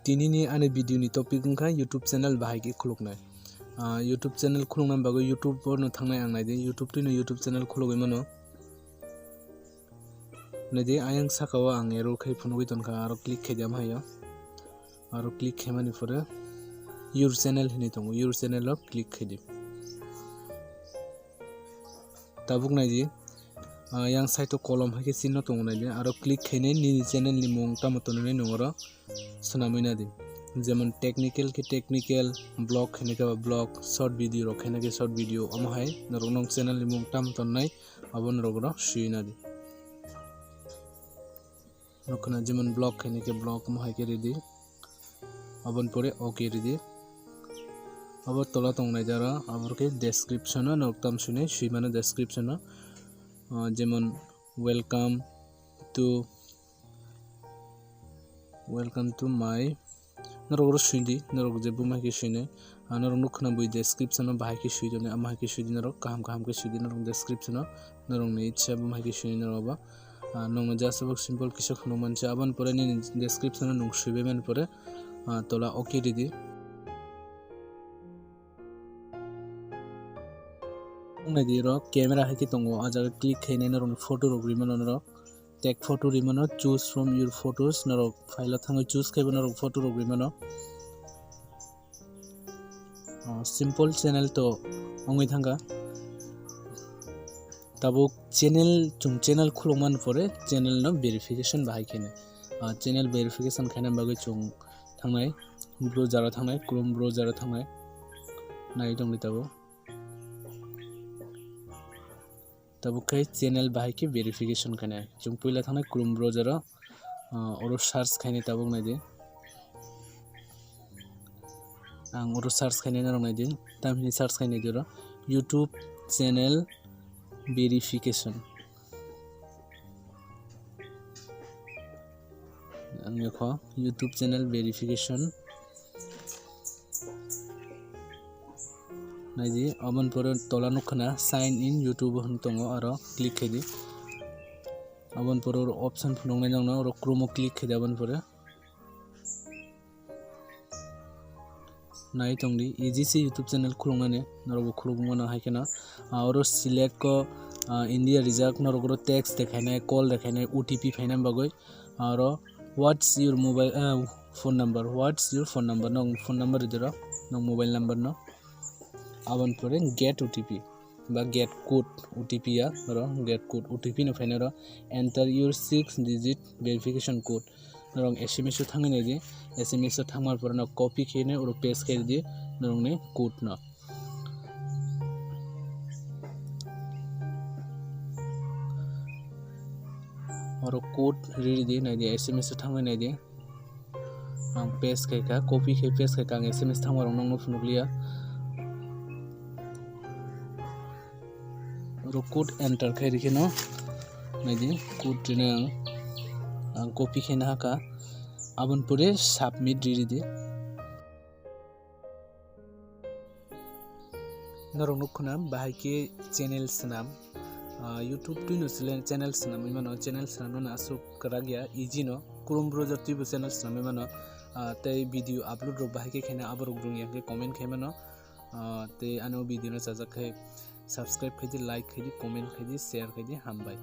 दिनैनि आंनि भिडिअनि टपिक ओंखा YouTube चेनेल बाहायखि खुलुगनाय YouTube चेनेल खुलुगनाय बागै YouTube नो थांनाय आं नायदे YouTube चेनेल खुलुगै मानो नायदे आयं साखाव आं एरो खै फुनुगै तनखा आरो क्लिक खेदाम हायो आरो क्लिक खेमानि फरे your चेनेल हिनि दङ your चेनेल आव क्लिक खेदि ताबुक नायदि yang साइटो कलम हाके सिन दङ नायदे आरो क्लिक खेने नि चेनेल नि मुं तामतनने नङरो सनामैना दि जेमन टेक्निकल के टेक्निकल ब्लॉग खेने का ब्लॉग शॉर्ट वीडियो रखेने के शॉर्ट वीडियो अमहाय नरगनों चैनल नि मुं तामतननाय अबन रगरो सुइना दि नखना जेमन ब्लॉग खेने के ब्लॉग अमहाय के रेडी अबन परे ओके रेडी अब तला तंगनाय जारा अबर के डिस्क्रिप्शन नक्ताम सुने सुइमानो डिस्क्रिप्शन जेमन वेलकम टू माय नरगरो सुइदि नरग जेबु माके सुइने नरग नुखना बुइ डिस्क्रिप्शन बाहाय के सुइदने अमाय के सुइदि नरग काम के सुइदि नरग डिस्क्रिप्शन नरग ने इच्छा बु माके सुइने नरगबा नंग जासबक सिंपल किसे खनो मानसे आबन परे नि डिस्क्रिप्शन नंग सुइबे मन परे तला ओके दिदि नायदि र कैमरा है कि तंगो आजा क्लिक खेने नरग फोटो रग्रिमन नरग टेक फोटो रिमनो चूज फ्रॉम योर फोटोज नरग फाइल थांगो चूज खेबो नरग फोटो रग्रिमनो सिंपल चैनल तो अंगै थांगा तबो चैनल खुलमान परे चैनल न वेरिफिकेशन बाहाय खेने चैनल वेरिफिकेशन खाना बागै चुं थांनाय ब्राउजार थांनाय क्रोम ब्राउजार थांनाय नाय दंनि तब कई चैनल बाहाय के वेरिफिकेशन खाने जों पहिला थांनाय क्रोम ब्राउजार और सर्च खाने तब नायदि आं और सर्च खाने न नायदि तामनि सर्च खाने दिरो YouTube चैनल वेरिफिकेशन आं यखो YouTube चैनल वेरिफिकेशन नायदि अबन पर तला नखना साइन इन YouTube हन तंगो आरो क्लिक खेदि अबन पर ऑप्शन फुंगनाय दङ आरो क्रोम क्लिक खेदि अबन पर नाय तंगदि इजी से YouTube चैनल खुलंगाने नरगो खुलुगमना हायकेना आरो सिलेक्ट को इंडिया रिजल्ट नरगो टेक्स्ट देखायनाय कॉल देखायनाय OTP फाइनाम बागै आरो what's your mobile phone number नो फोन नंबर दिरो नो मोबाइल नंबर नो आबन परे गेट OTP बा गेट कोड OTP या रो गेट कोड OTP न फाइना रो enter your 6 digit verification code नरंग SMS थांगने दि SMS थांमार पर न कॉपी खेने और पेस्ट कर दि नरंग ने कोड न और कोड रेडी दि नाय दि SMS थांगने दि आं पेस्ट खेका कॉपी खे पेस्ट खेका SMS थांमार नंग फुनुलिया कोड एंटर खेरिखे न नायदि कोड दिने आं कॉपी खेना हाका आबन परे सबमिट दिदि नरग नखना बाहाय के चैनल नाम YouTube तुइनो चैनल नाम इमानो चैनल नाम न आसु करा गया इजी न क्रोम ब्राउजार तुइबो चैनल नाम इमानो तै वीडियो अपलोड रो बाहाय के खेना आबर रुंगिया के कमेंट खेमानो ते आनो वीडियो न जाजाखै सब्सक्राइब खेदि लाइक खेदि कमेंट खेदि शेयर खेदि हामबाय।